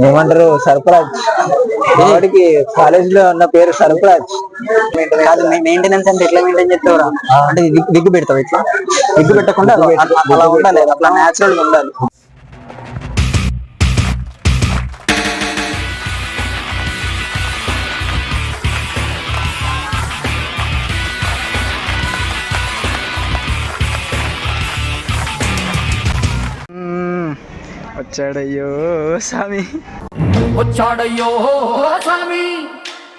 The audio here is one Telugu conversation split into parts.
ఏమంటారు సర్ఫరాజ్. వాడికి కాలేజ్ లో ఉన్న పేరు సర్ఫరాజ్. కాదు మెయింటెనెన్స్ అంటే ఎట్లా మెయింటైన్ చేస్తావురా? అంటే విగ్గు పెడతావు, ఇట్లా విగ్గు పెట్టకుండా అలా ఉండాలి, అట్లా న్యాచురల్ గా ఉండాలి. వచ్చాడయ్యో స్వామి, వచ్చాడయ్యో స్వామి,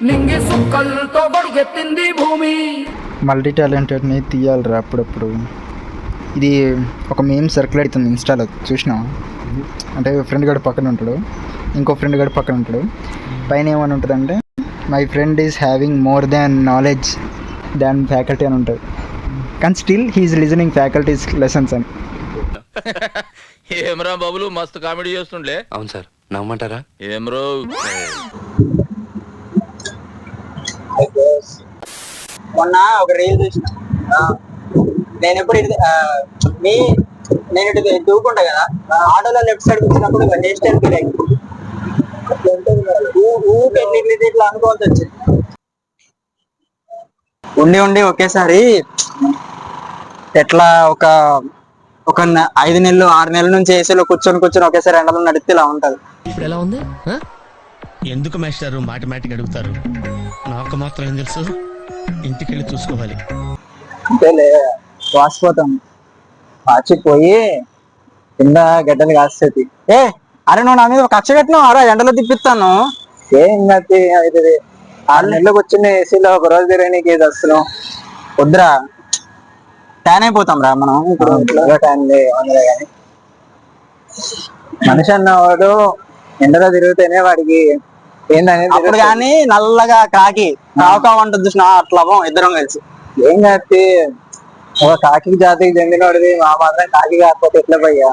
నింగి సుక్కలతో బడిగెత్తింది భూమి. మల్టీ టాలెంటెడ్ని తీయాలిరా అప్పుడప్పుడు. ఇది ఒక మేమ్ సర్కిల్ అవుతుంది ఇన్స్టాలో, చూసినావా? అంటే ఫ్రెండ్ గడు పక్కన ఉంటాడు, ఇంకో ఫ్రెండ్ గడు పక్కన ఉంటాడు, పైన ఏమని ఉంటుందంటే my friend is having more than knowledge than faculty అని ఉంటుంది, కానీ still he's listening faculties lessons అని. ఏమ్రా బాబులు మస్తు కామెడీ చేస్తుండే. అవును సార్, నమ్మంటారా? ఏమ్రో మొన్న ఒక రీల్ చూసిన. నేను ఎప్పుడు నేను ఇటు దూకుంటా కదా, ఆటోలో లెఫ్ట్ సైడ్ వచ్చినప్పుడు హెయిర్ స్టైల్ ఫీల్ అయింది. ఇట్లా అనుకోవాల్సి వచ్చింది. ఉండి ఒకేసారి ఎట్లా ఒక 5 నెలలు 6 నెలల నుంచి ఏసీలో కూర్చొని ఒకేసారి ఎండలో నడిస్తే ఇలా ఉంటది. ఇప్పుడు ఎలా ఉంది? ఎందుకు మాస్టారు మాటిమాటికి అడుగుతారు? నాకు మాత్రం ఏం తెలుసు, ఇంటికి వెళ్ళి చూసుకోవాలి. అంతేలే, వాసిపోతాం. వాచిపోయి కింద గడ్డలు కాస్తుంది. అరే నువ్వు నా మీద కక్ష కట్టినావు, అరా ఎండలో తిప్పిస్తాను. ఏం అవుతుంది? 6 నెలలకు వచ్చిన ఏసీలో ఒక రోజు తిరగనీకి వస్తున్నాం. వద్దురా, ట్యాన్ అయిపోతాం రా మనం. ఇప్పుడు ట్యాన్ కానీ మనిషి అన్నవాడు ఎండలో తిరిగితేనే వాడికి ఏందనేది. అప్పుడు కానీ నల్లగా కాకి ఉంటుంది చూసిన, అట్లా ఇద్దరం కలిసి ఏం కాదు. ఒక కాకి జాతికి చెందినవాడిది మా మాత్రం కాకి కాకపోతే ఎట్లా పోయ్యా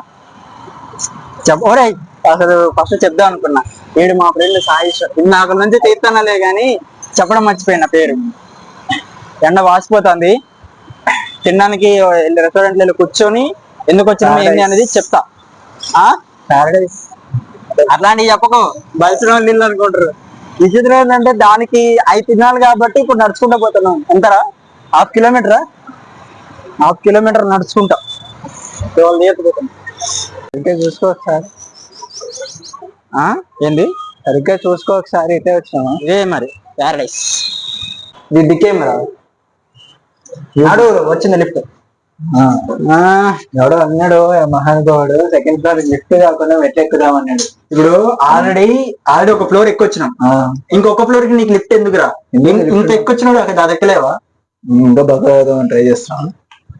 చెప్పోరే. అసలు ఫస్ట్ చెప్దాం అనుకున్నా, వీడు మా ఫ్రెండ్ సాయిష్. నాకు నుంచి తీర్థనలే గాని చెప్పడం మర్చిపోయిన పేరు. ఎండ వాసిపోతుంది, తినడానికి రెస్టారెంట్ లో కూర్చొని ఎందుకు వచ్చినా ఏంటి అనేది చెప్తా. ప్యారడైస్ అట్లాంటివి చెప్పకు, బలిసిన నీళ్ళు అనుకుంటారు. విచిత్రం ఏంటంటే దానికి 5 తినాలి కాబట్టి ఇప్పుడు నడుచుకుంటా పోతున్నాం. ఎంతరా? 1/2 కిలోమీటరా? 1/2 కిలోమీటర్ నడుచుకుంటా సరిగ్గా చూసుకో ఒకసారి. ఏంది సరిగ్గా చూసుకో ఒకసారి. ఇటే వచ్చినామా? ఇదే మరి ప్యారడైస్. ఇది దిక్కేమరా నాడు వచ్చింది లిఫ్ట్. ఎవడో అన్నాడు మహానుభావుడు, సెకండ్ ఫ్లోర్ లిఫ్ట్ కాకుండా మెట్లెక్కుదాం అన్నాడు. ఇప్పుడు ఆల్రెడీ ఒక ఫ్లోర్ ఎక్కువచ్చినాం, ఇంకొక ఫ్లోర్ కి నీకు లిఫ్ట్ ఎందుకురా? ఇంత ఎక్కువచ్చినాడు అక్కడ అది ఎక్కలేవా? ఇంకా బగ్గుదాం ట్రై చేస్తున్నాం.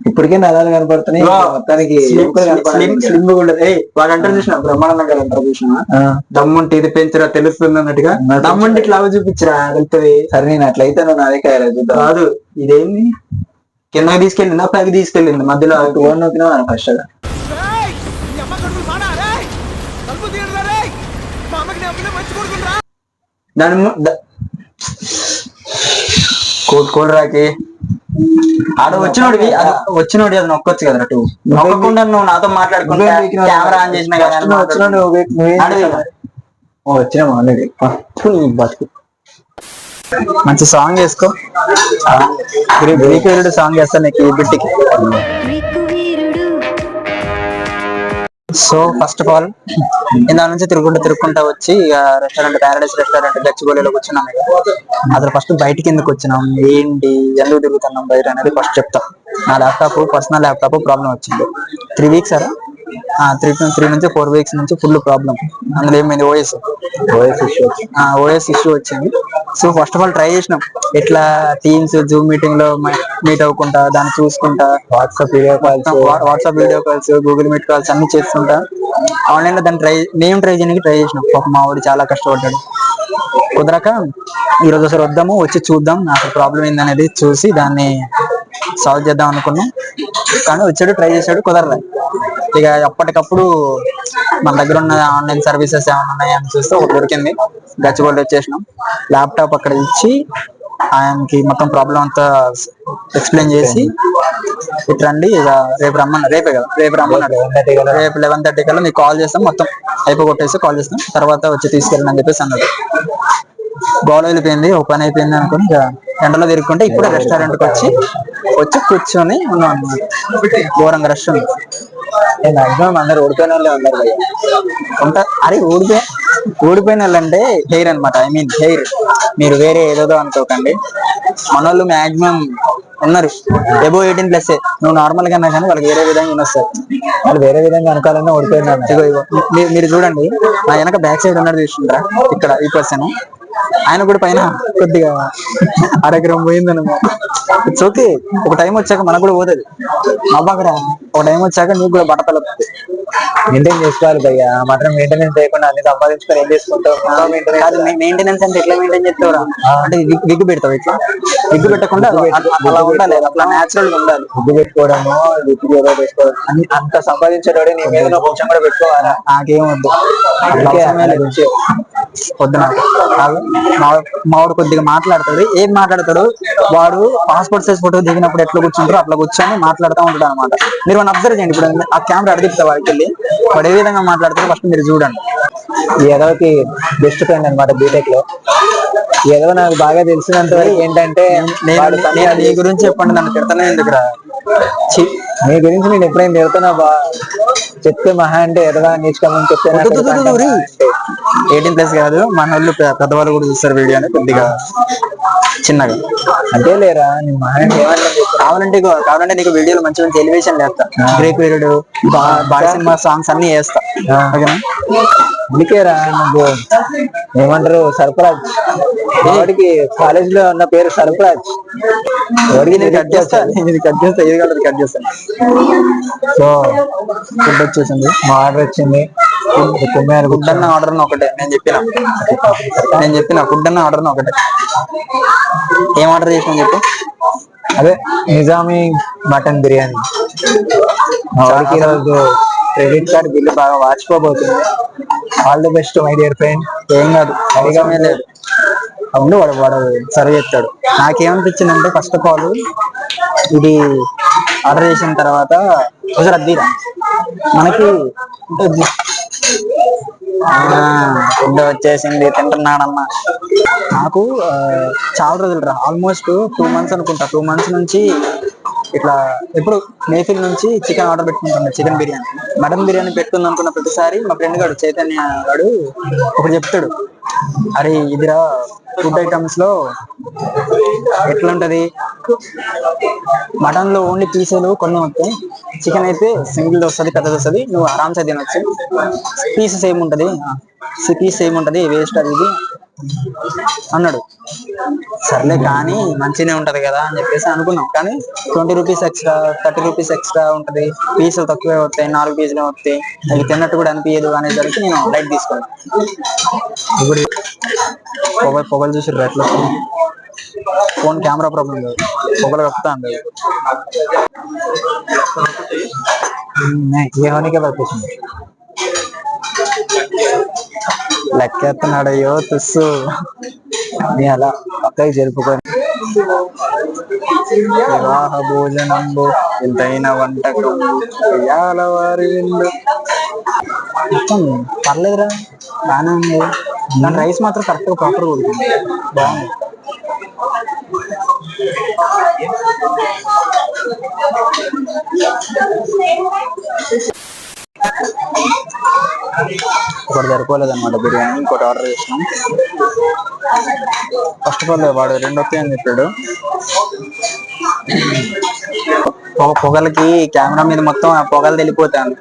ఇప్పటికే నదాలు కనపడుతున్నాయి. మొత్తానికి స్లిమ్ కూడా వాడు అంటారు చూసిన, బ్రహ్మానందం గారు అంటారు చూసిన, దమ్ముంటే ఇది పెంచరా తెలుస్తుంది అన్నట్టుగా. దమ్ముంటే ఇట్లా చూపించరా వెళ్తుంది. సరే నేను అట్లయితే నువ్వు నాదే కాయరా చూద్దాం. కాదు, ఇదేంది కిందకి తీసుకెళ్ళిందా పైకి తీసుకెళ్ళింది? మధ్యలో ఓన్ నొక్కినా ఫస్ట్ దాని కోడ్రాకి ఆడ వచ్చినోడివి అది నొక్కొచ్చు కదా. అటు నొక్కకుండా నువ్వు నాతో మాట్లాడుకుంటా కెమెరా ఆన్ చేసిన కదా. వచ్చినాము ఆల్రెడీ. బతుకు మంచి సాంగ్ వేసుకో. గ్రీక్ సాంగ్ వేస్తా నీకు ఈ బిట్టికి. సో ఫస్ట్ ఆఫ్ ఆల్ ఇందా నుంచి తిరుగుకుంటా వచ్చి రెస్టారెంట్, ప్యారడైస్ రెస్టారెంట్ గచ్చిబౌలిలో కూర్చున్నాం. అసలు ఫస్ట్ బయటికి ఎందుకు వచ్చినాం, ఏంటి, ఎందుకు తిరుగుతున్నాం బయట అనేది ఫస్ట్ చెప్తాం. నా ల్యాప్టాప్, పర్సనల్ ల్యాప్టాప్ ప్రాబ్లం వచ్చింది. 3 వీక్స్ అరా 3 నుంచి 4 వీక్స్ నుంచి ఫుల్ ప్రాబ్లం. అందులో ఏమైంది, ఓఎస్ ఇష్యూ వచ్చింది. So first of all try చేసినాం ఇట్లా టీమ్స్ జూమ్ మీటింగ్ లో మీట్ అవ్వకుండా దాన్ని చూసుకుంటా, WhatsApp video calls, Google meet calls అన్ని చేసుకుంటా ఆన్లైన్ లో దాన్ని మేము ట్రై చేయడానికి ట్రై చేసినాం. పాపం మా వాడు చాలా కష్టపడ్డాడు. కుదరక ఈరోజు అసలు వద్దాము, వచ్చి చూద్దాం అసలు ప్రాబ్లం ఏందనేది చూసి దాన్ని సాల్వ్ చేద్దాం అనుకున్నాం. కానీ వచ్చాడు, ట్రై చేశాడు, కుదరలే. ఇక ఎప్పటికప్పుడు మన దగ్గర ఉన్న ఆన్లైన్ సర్వీసెస్ ఏమైనా ఉన్నాయని చూస్తే ఒకటి దొరికింది. గచ్చిబౌలి వచ్చేసినాం. ల్యాప్టాప్ అక్కడ ఇచ్చి ఆయనకి మొత్తం ప్రాబ్లం అంతా ఎక్స్ప్లెయిన్ చేసి ఇటు రండి ఇక రేపు రమ్మన్నా, రేపే కదా, రేపు రమ్మన్నాడు. రేపు 11:30 కల్లా మీకు కాల్ చేస్తాం, మొత్తం అయిపోగొట్టేసి కాల్ చేస్తాం, తర్వాత వచ్చి తీసుకెళ్ళండి అని చెప్పేసి అన్నాడు. గోడ వెళ్ళిపోయింది, ఒక పని అయిపోయింది అనుకుని ఇక ఎండలో తిరుగుకుంటే ఇప్పుడు రెస్టారెంట్కి వచ్చి కూర్చొని ఉన్నాం అన్నమాట. ఘోరంగా రష్ ఉంది. మాక్సిమం అందరు ఓడిపోయిన వాళ్ళే ఉన్నారు భయ్యా. ఉంటా. అరే ఊడిపోయిన వాళ్ళంటే హెయిర్ అనమాట, ఐ మీన్ హెయిర్. మీరు వేరే ఏదోదో అనుకోకండి. మన వాళ్ళు మాక్సిమం ఉన్నారు ఎబో 18+. నువ్వు నార్మల్ గా కానీ వాళ్ళకి వేరే విధంగా వినొస్తారు. వాళ్ళు వేరే విధంగా అనుకోవాలన్నా ఓడిపోయినారు. ఇగో మీరు చూడండి, నా వెనక బ్యాక్ సైడ్ ఉన్నారు చూసిండ్రా, ఇక్కడ ఈ పర్సన్. ఆయన కూడా పైన కొద్దిగా అరగ్రం పోయిందనమాట. ఇట్స్ ఓకే, ఒక టైం వచ్చాక మనకు కూడా పోతుంది. అబ్బాకరా ఒక టైం వచ్చాక నీకు కూడా బట్టతల మెయింటైన్ చేసుకోవాలి భయ్యా. మాత్రం మెయింటెనెన్స్ చేయకుండా అన్ని సంపాదించుకొని ఏం చేసుకుంటావు? కాదు, మెయింటెనెన్స్ అంటే ఎట్లా మెయింటైన్ చేస్తావురా? అంటే విగ్గు పెడతావు, ఇట్లా విగ్గు పెట్టకుండా అలా ఉండాలి, అట్లా న్యాచురల్ గా ఉండాలి. గుడ్డు పెట్టుకోవడము, గుడ్డు ఏదో పెట్టుకోవడం, అంత సంపాదించేటోడే నీ మీద కొంచెం కూడా పెట్టుకోవాలా? నాకేం వద్దు. పొద్దున మావాడు కొద్దిగా మాట్లాడతాడు. ఏం మాట్లాడతాడు వాడు? పాస్పోర్ట్ సైజ్ ఫోటో దిగినప్పుడు ఎట్లా కూర్చుంటారో అట్లా కూర్చొని మాట్లాడుతూ ఉంటాడు అనమాట. మీరు వాడిని అబ్జర్వ్ చేయండి. ఇప్పుడు ఆ కెమెరా అడిగితే వాడికి వెళ్ళి వాడు ఏ విధంగా మాట్లాడతాడో ఫస్ట్ మీరు చూడండి. ఈ ఎదవకి బెస్ట్ ఫ్రెండ్ అనమాట బీటెక్ లో. ఏదో నాకు బాగా తెలిసినంత వరకు ఏంటంటే, నీ గురించి చెప్పండి, నన్ను తిడతానే ఎందుకురా? మీ గురించి నేను ఎప్పుడైనా తిడుతున్నా బా? చెప్తే మహా అంటే ఎదవా నేర్చుకోమని చెప్తే 18+ కాదు, మన వాళ్ళు పెద్దవాళ్ళు కూడా చూస్తారు వీడియో అని, కొద్దిగా చిన్నగా అంతే లేరా. నేను మహా అంటే కావాలంటే నీకు వీడియోలు మంచి మంచి ఎలివేషన్ వేస్తా, బ్రేక్ పీరియడ్, బాగా సినిమా సాంగ్స్ అన్ని వేస్తా. ఓకేనా? అందుకేరా నాకు ఏమంటారు, సర్ఫరాజ్. వాడికి కాలేజ్ లో ఉన్న పేరు సర్ఫరాజ్. నేను కట్ చేస్తాను, ఇది కట్ చేస్తాను. సో ఫుడ్ వచ్చేసింది, మా ఆర్డర్ వచ్చింది. ఫుడ్ అన్న ఆర్డర్ ఒకటే. నేను చెప్పిన ఫుడ్ అన్న ఆర్డర్ ఒకటే. ఏం ఆర్డర్ చేసినా చెప్పు. అదే నిజామీ మటన్ బిర్యానీ. వాడికి ఈరోజు క్రెడిట్ కార్డ్ బిల్లు బాగా వాచిపోబోతుంది. All the best my dear friend. ఏం కాదు, అడిగామే లేదు. అవును, వాడు సర్వ్ చేస్తాడు. నాకేమనిపించింది అంటే, ఫస్ట్ ఆఫ్ ఆల్ ఇది ఆర్డర్ చేసిన తర్వాత ఒకసారి అద్దీరా మనకి ఫుడ్ వచ్చేసింది, తింటున్నాడమ్మా. నాకు చాలా రోజులు రా, ఆల్మోస్ట్ 2 months అనుకుంటా. 2 months నుంచి ఇట్లా ఎప్పుడు మేఫిల్ నుంచి చికెన్ ఆర్డర్ పెట్టుకుంటాను, చికెన్ బిర్యానీ. మటన్ బిర్యానీ పెట్టుకుందాం అనుకున్న ప్రతిసారి మా ఫ్రెండ్ గాడు చైతన్య గాడు ఒకటి చెప్తాడు, అరే ఇదిరా ఫుడ్ ఐటమ్స్ లో ఎట్లుంటది, మటన్ లో ఓన్లీ పీసులు కొన్ని వస్తాయి, చికెన్ అయితే సింగిల్ వస్తుంది, పెద్దది వస్తుంది, నువ్వు ఆరామ్సే తినొచ్చు. పీసెస్ ఏముంటది, వేస్ట్ అది ఇది అన్నాడు. సర్లే కానీ మంచిగానే ఉంటది కదా అని చెప్పేసి అనుకున్నాం. కానీ 20 రూపీస్ ఎక్స్ట్రా, 30 రూపీస్ ఎక్స్ట్రా ఉంటది, పీసులు తక్కువే వస్తాయి, 4 పీసులే వస్తాయి, అవి తిన్నట్టు కూడా అనిపించదు అనేసరికి నేను లైట్ తీసుకున్నాను. ఇప్పుడు పొగలు చూసి ఎట్లా ఫోన్ కెమెరా ప్రాబ్లం లేదు, పొగలు వస్తా అండి. లెక్కెత్తనాడయ్యో తుస్సు. నీ అలా పక్కకి జరుపుకొని వివాహ భోజనంబు ఎంతైన వంటకం ఇయాల వారి విందు. మొత్తం పర్లేదురా, బాగానే ఉంది. దాని రైస్ మాత్రం కరెక్ట్ గా ప్రాపర్ కొడుతుంది, బాగుంది. ఒకటి సరిపోలేదు అనమాట బిర్యానీ, ఇంకోటి ఆర్డర్ చేసినాం. ఫస్ట్ ఆఫ్ ఆల్ వాడు 2 వస్తాయి అని చెప్పాడు. పొగలకి కెమెరా మీద మొత్తం పొగలు తెలిపోతాను.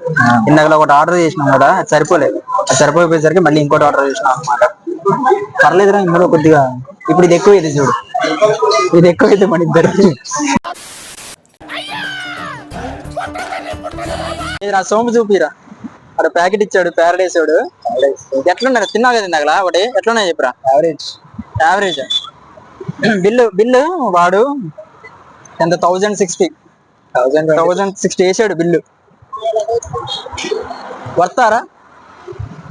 ఇందాక ఒకటి ఆర్డర్ చేసినాం కదా, అది సరిపోలేదు. అది సరిపోయేసరికి మళ్ళీ ఇంకోటి ఆర్డర్ చేసినాం అనమాట. పర్లేదురా, ఇందులో కొద్దిగా ఇప్పుడు ఇది ఎక్కువ, ఇది చూడు, ఇది ఎక్కువ అయితే మన ఇద్దరికి. సోము చూపిరా, అక్కడ ప్యాకెట్ ఇచ్చాడు, ప్యారడైస్ వాడు. ఎట్లున్నాడు, తిన్నావు కదా ఇందాక ఒకటి, ఎట్లున్నాయి చెప్పురా? యావరేజ్. బిల్లు వాడు ఎంత 1060 వేసాడు బిల్లు. వర్తారా?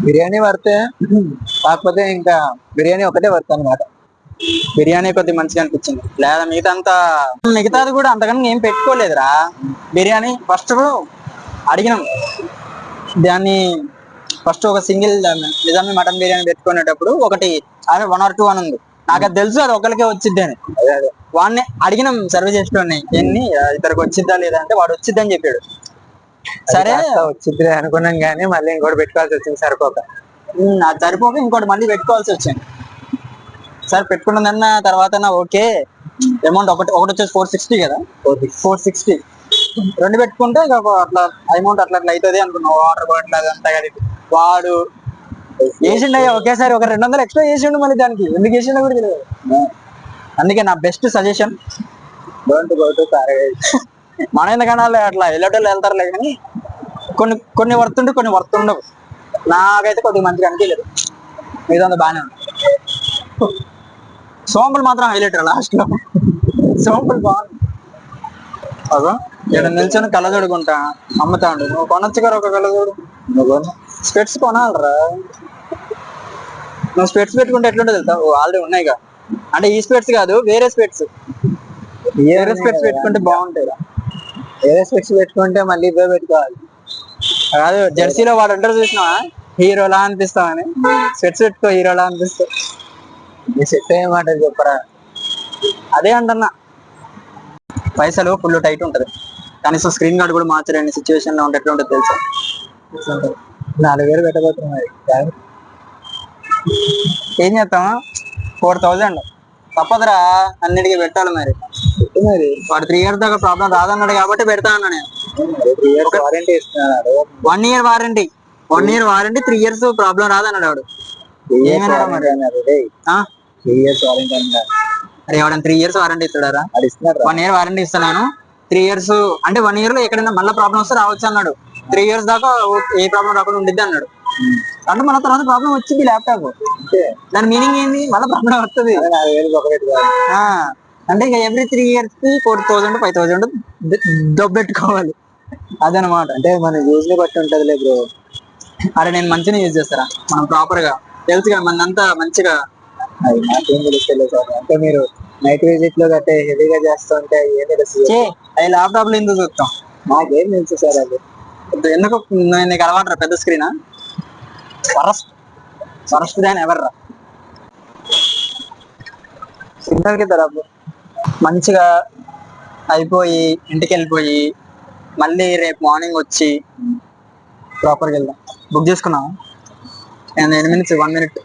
బిర్యానీ వర్తే, కాకపోతే ఇంకా బిర్యానీ ఒకటే వర్త్ అనమాట. బిర్యానీ కొద్దిగా మంచిగా అనిపించింది, లేదా మిగతాది కూడా అంతకన్నా ఏం పెట్టుకోలేదురా. బిర్యానీ ఫస్ట్ అడిగినాం దాన్ని, ఫస్ట్ ఒక సింగిల్ నిజామీ మటన్ బిర్యానీ పెట్టుకునేటప్పుడు ఒకటి అదే 1 or 2 అని ఉంది. నాకు అది తెలుసు అది ఒకరికే వచ్చిద్ది అని. వాడిని అడిగినాం సర్వీస్ చేసేటోడిని, ఇద్దరికి వచ్చిద్దా లేదా అంటే వాడు వచ్చిద్ది అని చెప్పాడు. సరే వచ్చింది అనుకున్నాం కానీ మళ్ళీ ఇంకోటి పెట్టుకోవాల్సి వచ్చింది సరిపోక. అది సరిపోక ఇంకోటి మళ్ళీ పెట్టుకోవాల్సి వచ్చింది. సరే పెట్టుకున్నదన్న తర్వాత ఓకే, అమౌంట్ ఒకటి వచ్చేసి 460 కదా, 460 రెండు పెట్టుకుంటే ఇక అట్లా అమౌంట్ అట్లా అవుతుంది అనుకున్నావు. వాటర్ బాటిల్ అదంతా కలిపి వాడు వేసిండయ్యా ఒకేసారి ఒక 200 ఎక్స్ట్రా వేసిండు. మళ్ళీ దానికి ఎందుకు వేసిండో కూడా తెలియదు. అందుకే నా best suggestion don't go to Paradise. మన ఎందుకన్నా అట్లా వెళ్ళేటోళ్ళు వెళ్తారులే కానీ కొన్ని వర్త్ ఉండి కొన్ని వర్త్ ఉండవు. నాకైతే కొద్దిగా మంచిగా అనిపించలేదు, మీదంతా బాగానే ఉంది. సోంపులు మాత్రం హైలైట్ లాస్ట్ లో, సోంపులు బాగుంది. అదో ఇక్కడ నిల్చొని కళ్ళజోడుకుంటా అమ్ముతా ఉండు. నువ్వు కొనొచ్చు కదా ఒక కళ్ళజోడు. నువ్వు స్పెట్స్ కొనాలరా. నువ్వు స్పెట్స్ పెట్టుకుంటే ఎట్లుంటుంది తెలుసా, ఆల్రెడీ ఉన్నాయిగా. అంటే ఈ స్పెట్స్ కాదు, వేరే స్పెట్స్ పెట్టుకుంటే బాగుంటాయి. వేరే స్పెట్స్ పెట్టుకుంటే మళ్ళీ ఇవే పెట్టుకోవాలి. కాదు జెర్సీలో వాడు ఉంటారు చూసినా, హీరోలా అనిపిస్తామని స్పెట్స్ పెట్టుకో, హీరోలా అనిపిస్తావు. నీ సెట్ అయ్యమాట చెప్పరా. అదే అంటన్నా, పైసలు ఫుల్ టైట్ ఉంటది. కనీసం స్క్రీన్ గార్డ్ కూడా మార్చలేని సిచ్యువేషన్ లో ఉంటే ఎట్లా ఉంటుంది తెలుసా. 4000 పెట్టబోతున్నాయి. ఏం చేస్తాం, 4000 తప్పదురా, అన్నిటికీ పెట్టాలి. మరి వాడు 3 years దాకా ప్రాబ్లం రాదన్నాడు కాబట్టి పెడతా అన్నా నేను. 3 years వారంటీ ఇస్తున్నారు. 1 year వారంటీ 3 years ప్రాబ్లం రాదన్నాడు వాడు. ఏమైనా మరి 3 years వారంటీ అన్నారు. అరే వాడు 3 years వారంటీ ఇస్తాడారా? అది ఇస్తున్నారు. 1 year వారంటీ ఇస్తున్నాను. 3 years అంటే 1 year లో ఎక్కడైనా మళ్ళీ ప్రాబ్లం వస్తే రావచ్చు అన్నాడు. 3 years దాకా ఏ ప్రాబ్లం రాకుండా ఉండిద్ది అన్నాడు. అంటే మన తర్వాత ప్రాబ్లం వచ్చింది ల్యాప్టాప్. దాని మీనింగ్ ఏంది, మళ్ళీ ప్రాబ్లం వస్తుంది. అంటే ఇక ఎవ్రీ 3 years కి 4000 5000 దొబ్బెట్టుకోవాలి అదనమాట. అంటే మన యూజ్ ని బట్టి ఉంటదిలే బ్రో. అరే నేను మంచిగా యూజ్ చేస్తారా, మనం ప్రాపర్ గా తెలుసు కదా మనంతా మంచిగా. అది నాకేం తెలుస్తలేదు సార్. అంటే మీరు నైట్ విజిట్ లో గట్టే హెవీగా చేస్తుంటే ఏం తెలుస్తుంది. అది ల్యాప్టాప్ లో ఎందుకు చూస్తాం, నాకేం తెలుసు సార్. అది ఎందుకు నీకు అలవాటు పెద్ద స్క్రీనా, ఫరస్ట్ దాని ఎవర్రా. సిగ్నల్ కి తరపు మంచిగా అయిపోయి ఇంటికి వెళ్ళిపోయి మళ్ళీ రేపు మార్నింగ్ వచ్చి ప్రాపర్గా వెళ్దాం. బుక్ చేసుకున్నావా? 8 minutes 1 minute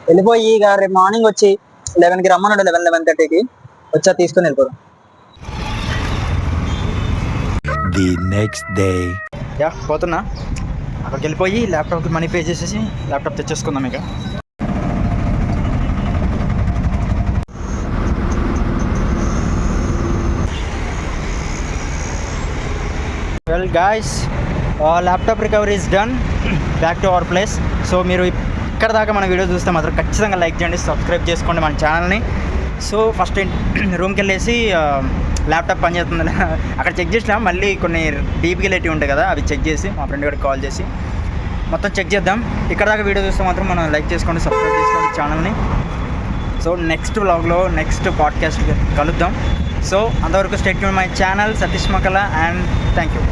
వెళ్ళిపోయి ఇక రేపు మార్నింగ్ వచ్చి 11కి రమ్మన్నాడు. 11:30కి వచ్చా తీసుకుని వెళ్ళిపోదాం. The next day. పోతున్నా, అక్కడికి వెళ్ళిపోయి ల్యాప్టాప్కి మనీ పే చేసేసి ల్యాప్టాప్ తెచ్చేసుకుందాం ఇక. Well guys, laptop recovery is done, back to our place. So మీరు ఇక్కడ దాకా మన వీడియో చూస్తే మాత్రం ఖచ్చితంగా లైక్ చేయండి, సబ్స్క్రైబ్ చేసుకోండి మన ఛానల్ని. సో ఫస్ట్ రూమ్కి వెళ్ళేసి ల్యాప్టాప్ పనిచేస్తుంది అక్కడ చెక్ చేసినా, మళ్ళీ కొన్ని డీప్గా లేటివి ఉంటాయి కదా, అవి చెక్ చేసి మా ఫ్రెండ్ గారికి కాల్ చేసి మొత్తం చెక్ చేద్దాం. ఇక్కడ దాకా వీడియో చూస్తే మాత్రం మనం లైక్ చేసుకోండి, సబ్స్క్రైబ్ చేసుకోండి ఛానల్ని. సో నెక్స్ట్ వ్లాగ్లో నెక్స్ట్ పాడ్కాస్ట్ కలుద్దాం. సో అంతవరకు stay tune my channel Satish Makala and thank you.